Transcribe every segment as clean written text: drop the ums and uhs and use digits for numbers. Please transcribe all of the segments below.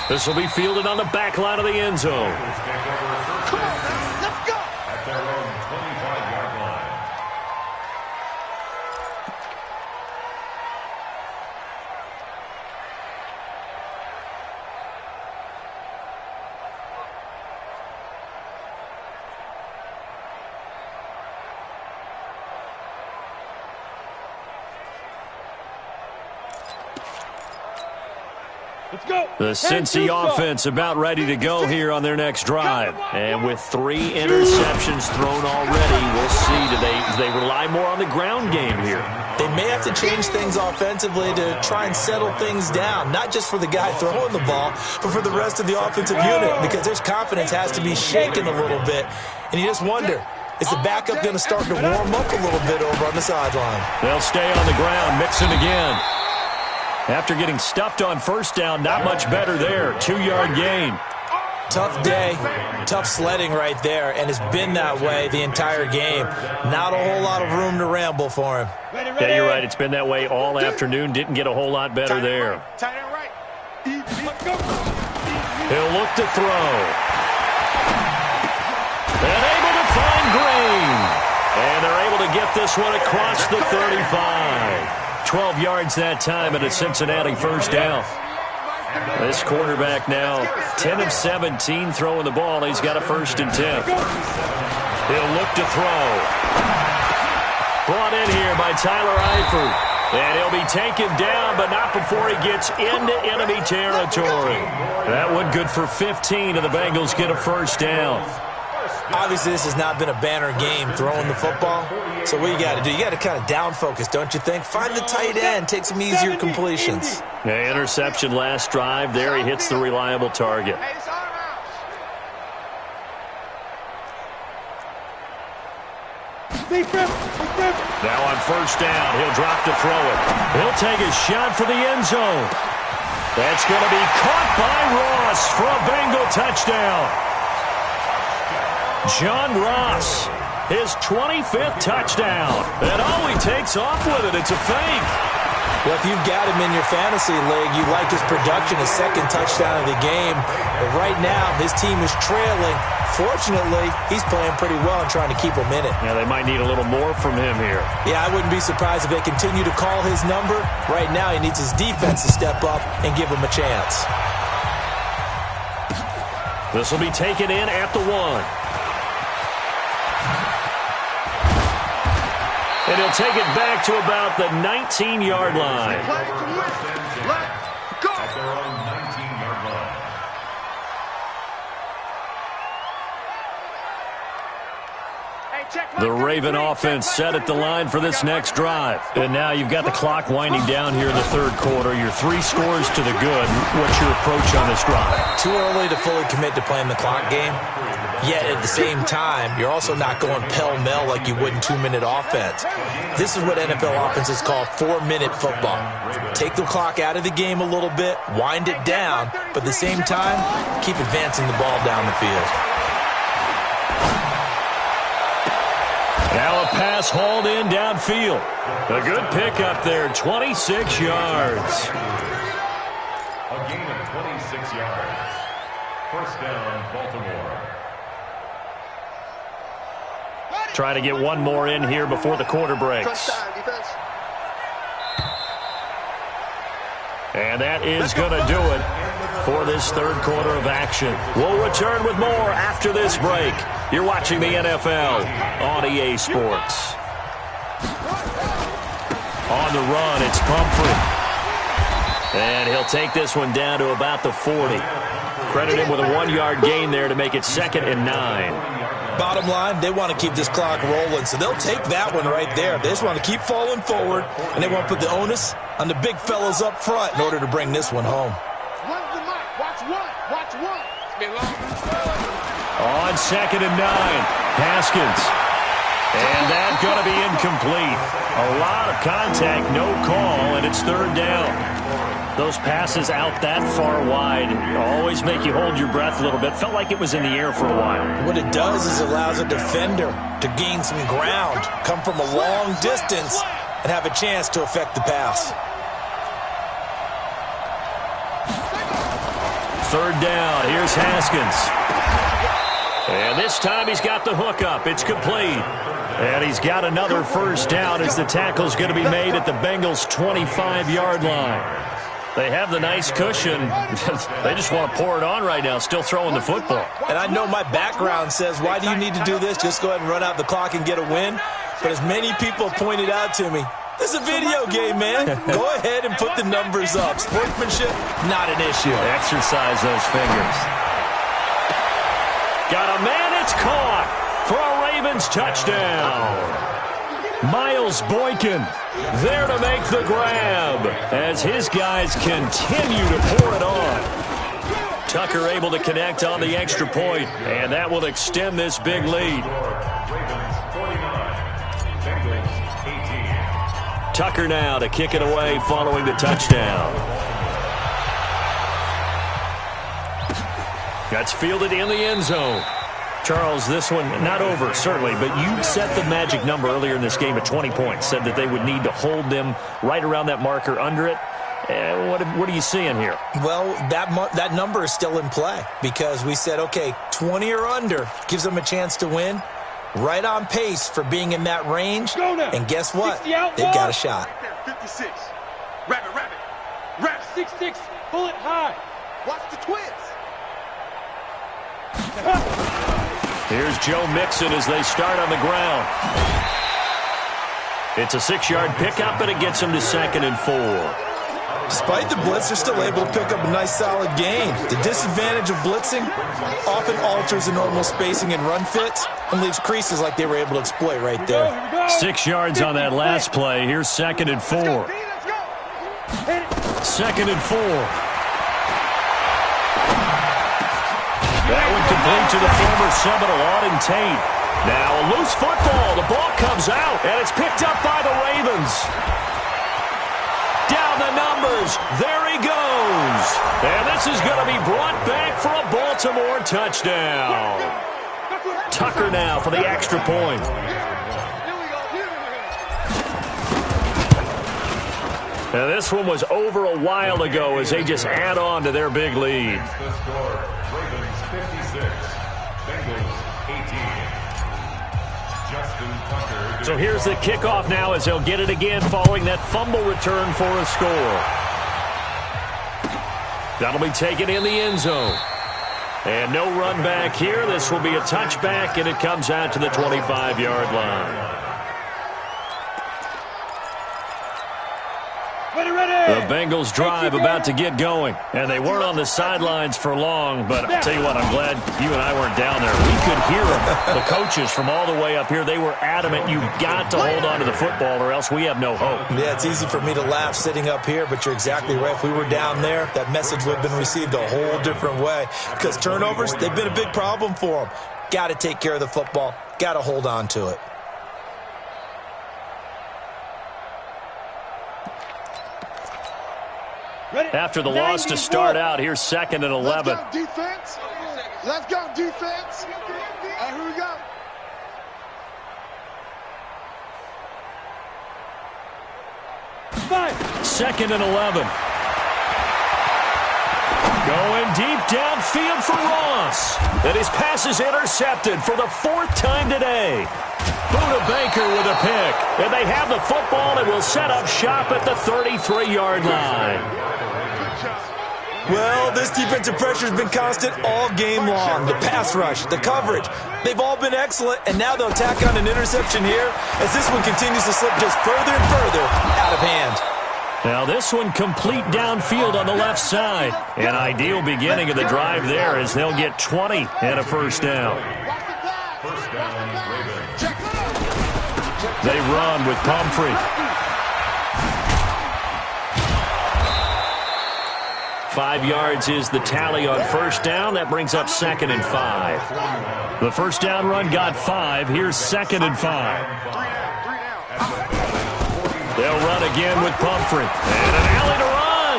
This will be fielded on the back line of the end zone. Come on, man. Let's go. At their own 25-yard line. The Cincy offense about ready to go here on their next drive. And with 3 interceptions thrown already, we'll see. Do they rely more on the ground game here? They may have to change things offensively to try and settle things down, not just for the guy throwing the ball, but for the rest of the offensive unit, because their confidence has to be shaken a little bit. And you just wonder, is the backup going to start to warm up a little bit over on the sideline? They'll stay on the ground, mixing again. After getting stuffed on first down, not much better there. 2-yard gain. Tough day, tough sledding right there, and it's been that way the entire game. Not a whole lot of room to ramble for him. Yeah, you're right. It's been that way all afternoon. Didn't get a whole lot better there. He'll look to throw. And able to find Green. And they're able to get this one across the 35. 12 yards that time and a Cincinnati first down. This quarterback now 10 of 17 throwing the ball. He's got a 1st and 10. He'll look to throw. Brought in here by Tyler Eifert. And he'll be taken down, but not before he gets into enemy territory. That one good for 15, and the Bengals get a first down. Obviously, this has not been a banner game throwing the football. So what you got to do, you got to kind of down focus, don't you think? Find the tight end, take some easier completions. Yeah, interception last drive there. He hits the reliable target. Now on first down, he'll drop to throw it. He'll take a shot for the end zone. That's going to be caught by Ross for a Bengal touchdown. John Ross, his 25th touchdown. And he takes off with it. It's a fake. Well, if you've got him in your fantasy league, you like his production, his 2nd touchdown of the game. But right now, his team is trailing. Fortunately, he's playing pretty well and trying to keep him in it. Yeah, they might need a little more from him here. Yeah, I wouldn't be surprised if they continue to call his number. Right now, he needs his defense to step up and give him a chance. This will be taken in at the 1. And he'll take it back to about the 19-yard line. At their own 19-yard line. The Raven offense set at the line for this next drive. And now you've got the clock winding down here in the 3rd quarter. You're 3 scores to the good. What's your approach on this drive? Too early to fully commit to playing the clock game. Yet at the same time, you're also not going pell-mell like you would in 2-minute offense. This is what NFL offenses call 4-minute football. Take the clock out of the game a little bit, wind it down, but at the same time, keep advancing the ball down the field. Now a pass hauled in downfield. A good pickup there, 26 yards. A gain of 26 yards. First down, Baltimore. Try to get one more in here before the quarter breaks. And that is going to do it for this 3rd quarter of action. We'll return with more after this break. You're watching the NFL on EA Sports. On the run, it's Pumphrey. And he'll take this one down to about the 40. Credit him with a 1-yard gain there to make it 2nd and 9. Bottom line, they want to keep this clock rolling, so they'll take that one right there. They just want to keep falling forward, and they want to put the onus on the big fellas up front in order to bring this one home. On 2nd and 9, Haskins. And that's going to be incomplete. A lot of contact, no call, and it's 3rd down. Those passes out that far wide always make you hold your breath a little bit. Felt like it was in the air for a while. What it does is it allows a defender to gain some ground, come from a long distance, and have a chance to affect the pass. third down. Here's Haskins. And this time he's got the hook up. It's complete. And he's got another first down as the tackle's going to be made at the Bengals' 25-yard line. They have the nice cushion. They just want to pour it on right now, still throwing the football. And I know my background says, why do you need to do this? Just go ahead and run out the clock and get a win. But as many people pointed out to me, this is a video game, man. Go ahead and put the numbers up. Sportsmanship, not an issue. Exercise those fingers. Got a man, it's caught for a Ravens touchdown. Miles Boykin there to make the grab as his guys continue to pour it on. Tucker able to connect on the extra point, and that will extend this big lead. Tucker now to kick it away following the touchdown. That's fielded in the end zone. Charles, this one not over, certainly, but you set the magic number earlier in this game at 20 points, said that they would need to hold them right around that marker under it. What are you seeing here? Well, that number is still in play because we said, okay, 20 or under gives them a chance to win. Right on pace for being in that range. And guess what? They've got a shot. 56. Rabbit. Rabbit. 6-6. Pull it high. Watch the twins. Here's Joe Mixon as they start on the ground. It's a 6-yard pickup, and it gets him to 2nd and 4. Despite the blitz, they're still able to pick up a nice, solid gain. The disadvantage of blitzing often alters the normal spacing and run fits and leaves creases like they were able to exploit right there. 6 yards on that last play. Here's 2nd and 4. 2nd and 4. That one complete to the former Seminole, Auden Tate. Now a loose football. The ball comes out, and it's picked up by the Ravens. Down the numbers. There he goes. And this is going to be brought back for a Baltimore touchdown. Tucker now for the extra point. Now this one was over a while ago as they just add on to their big lead. Ravens 56, Bengals 18. So here's the kickoff now as they'll get it again following that fumble return for a score. That'll be taken in the end zone. And no run back here. This will be a touchback, and it comes out to the 25-yard line. The Bengals drive about to get going, and they weren't on the sidelines for long, but I'll tell you what, I'm glad you and I weren't down there. We could hear them, the coaches from all the way up here. They were adamant, you've got to hold on to the football or else we have no hope. Yeah, it's easy for me to laugh sitting up here, but you're exactly right. If we were down there, that message would have been received a whole different way because turnovers, they've been a big problem for them. Got to take care of the football. Got to hold on to it. After the loss to start out, here's 2nd and 11. Let's go, defense. Let's go, defense. And here we go. Second and 11. Going deep downfield for Ross. And his pass is intercepted for the 4th time today. Buda Baker with a pick. And they have the football and will set up shop at the 33-yard line. Well, this defensive pressure has been constant all game long. The pass rush, the coverage, they've all been excellent, and now they'll tack on an interception here as this one continues to slip just further and further out of hand. Now this one complete downfield on the left side. An ideal beginning of the drive there as they'll get 20 and a first down. First down, Ravens. They run with Pumphrey. 5 yards is the tally on first down. That brings up 2nd and 5. The first down run got 5. Here's 2nd and 5. They'll run again with Pumphrey. And an alley to run.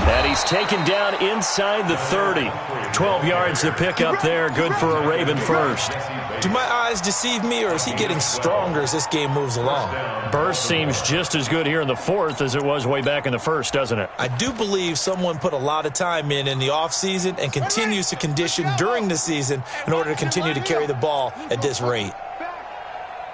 And he he's taken down inside the 30. 12 yards to pick up there. Good for a Raven first. Do my eyes deceive me, or is he getting stronger as this game moves along? Burst seems just as good here in the fourth as it was way back in the first, doesn't it? I do believe someone put a lot of time in the offseason and continues to condition during the season in order to continue to carry the ball at this rate.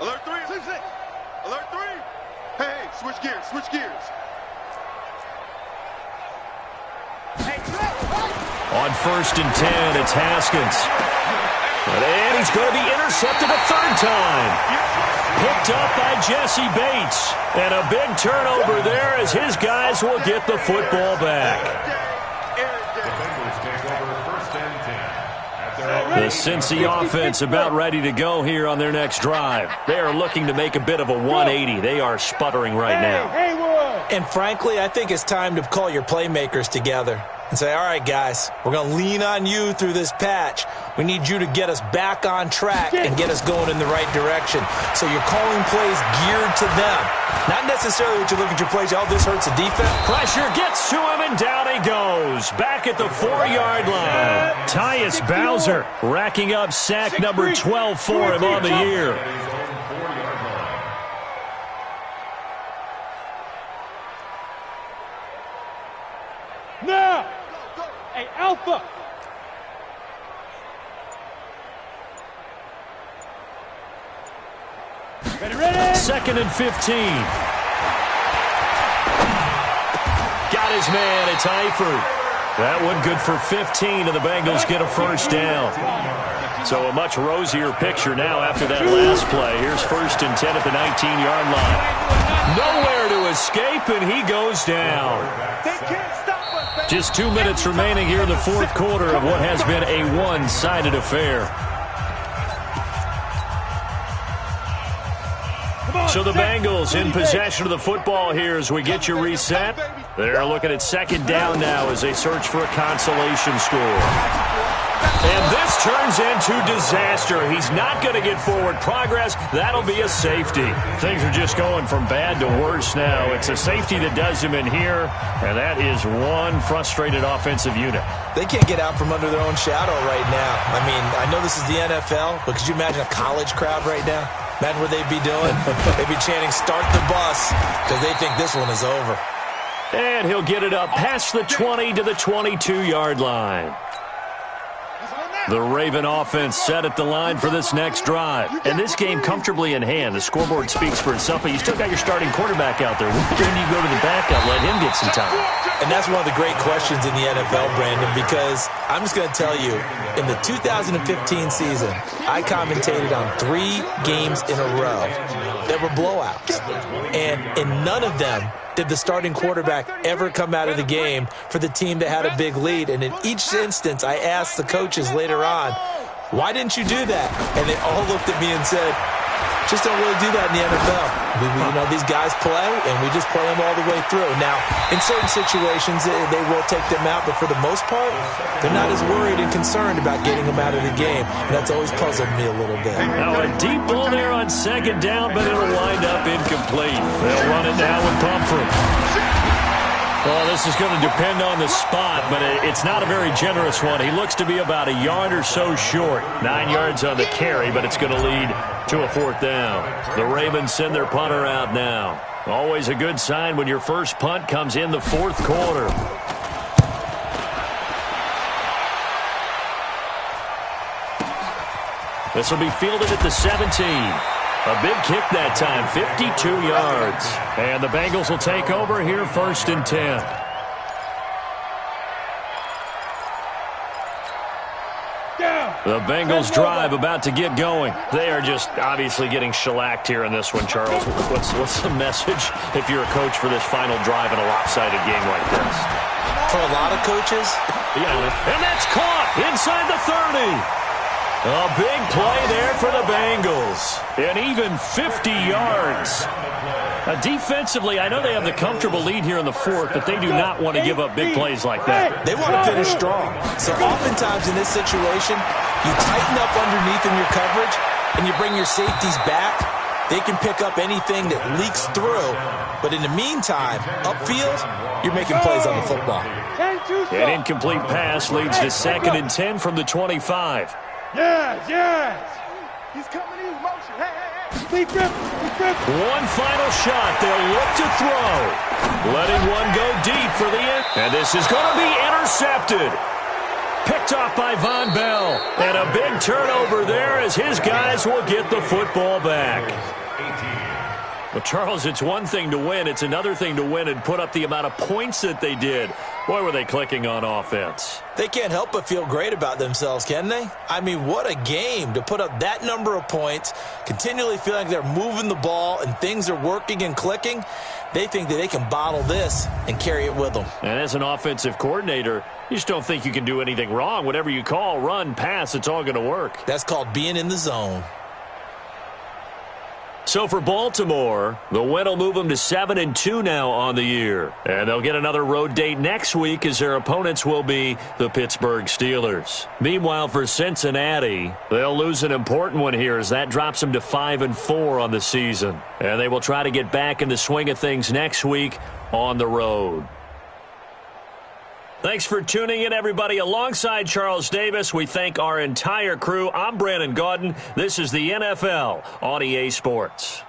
Alert 3. Alert 3. Hey, switch gears. Switch gears. On 1st and 10, it's Haskins. And he's going to be intercepted a third time. Picked up by Jesse Bates. And a big turnover there as his guys will get the football back. The Cincy offense about ready to go here on their next drive. They are looking to make a bit of a 180. They are sputtering right now. And frankly, I think it's time to call your playmakers together and say, all right, guys, we're going to lean on you through this patch. We need you to get us back on track and get us going in the right direction. So you're calling plays geared to them. Not necessarily what you look at your plays, oh, this hurts the defense. Pressure gets to him, and down he goes. Back at the 4-yard line. Tyus Bowser racking up sack number 12 for him on the year. Now, hey, Alpha. Ready. 2nd and 15. Got his man. It's Eifert. That one good for 15, and the Bengals get a first down. So a much rosier picture now after that last play. Here's 1st and 10 at the 19-yard line. Nowhere to escape, and he goes down. Just 2 minutes remaining here in the fourth quarter of what has been a one-sided affair. So the Bengals in possession of the football here as we get you reset. They're looking at 2nd down now as they search for a consolation score. And this turns into disaster. He's not going to get forward progress. That'll be a safety. Things are just going from bad to worse now. It's a safety that does him in here, and that is one frustrated offensive unit. They can't get out from under their own shadow right now. I mean, I know this is the NFL, but could you imagine a college crowd right now? Imagine what they'd be doing. They'd be chanting, start the bus, because they think this one is over. And he'll get it up past the 20 to the 22-yard line. The Raven offense set at the line for this next drive. And this game comfortably in hand. The scoreboard speaks for itself, but you still got your starting quarterback out there. When do you go to the backup, let him get some time? And that's one of the great questions in the NFL, Brandon, because I'm just going to tell you, in the 2015 season, I commentated on 3 games in a row that were blowouts. And in none of them did the starting quarterback ever come out of the game for the team that had a big lead. And in each instance, I asked the coaches later on, why didn't you do that? And they all looked at me and said, just don't really do that in the NFL. You know, these guys play, and we just play them all the way through. Now, in certain situations, they will take them out, but for the most part, they're not as worried and concerned about getting them out of the game, and that's always puzzled me a little bit. Now, a deep ball there on 2nd down, but it'll wind up incomplete. They'll run it now with Pumphrey. Well, this is going to depend on the spot, but it's not a very generous one. He looks to be about a yard or so short. 9 yards on the carry, but it's going to lead to a 4th down. The Ravens send their punter out now. Always a good sign when your first punt comes in the 4th quarter. This will be fielded at the 17. A big kick that time, 52 yards. And the Bengals will take over here 1st and 10. The Bengals drive about to get going. They are just obviously getting shellacked here in this one, Charles. What's the message if you're a coach for this final drive in a lopsided game like this? For a lot of coaches? Yeah, and that's caught inside the 30. A big play there for the Bengals. And even 50 yards. Defensively, I know they have the comfortable lead here in the 4th, but they do not want to give up big plays like that. They want to finish strong. So oftentimes in this situation, you tighten up underneath in your coverage, and you bring your safeties back, They can pick up anything that leaks through, but in the meantime, upfield, you're making plays on the football. An incomplete pass leads to 2nd and 10 from the 25. Yes. He's coming in motion. Hey. One final shot. They'll look to throw. Letting one go deep for the end. And this is going to be intercepted. Picked off by Von Bell. And a big turnover there as his guys will get the football back. Well, Charles, it's one thing to win. It's another thing to win and put up the amount of points that they did. Boy, were they clicking on offense. They can't help but feel great about themselves, can they? I mean, what a game to put up that number of points, continually feeling like they're moving the ball and things are working and clicking. They think that they can bottle this and carry it with them. And as an offensive coordinator, you just don't think you can do anything wrong. Whatever you call, run, pass, it's all going to work. That's called being in the zone. So for Baltimore, the win will move them to 7-2 now on the year. And they'll get another road date next week as their opponents will be the Pittsburgh Steelers. Meanwhile, for Cincinnati, they'll lose an important one here as that drops them to 5-4 on the season. And they will try to get back in the swing of things next week on the road. Thanks for tuning in, everybody. Alongside Charles Davis, we thank our entire crew. I'm Brandon Gaudin. This is the NFL on EA Sports.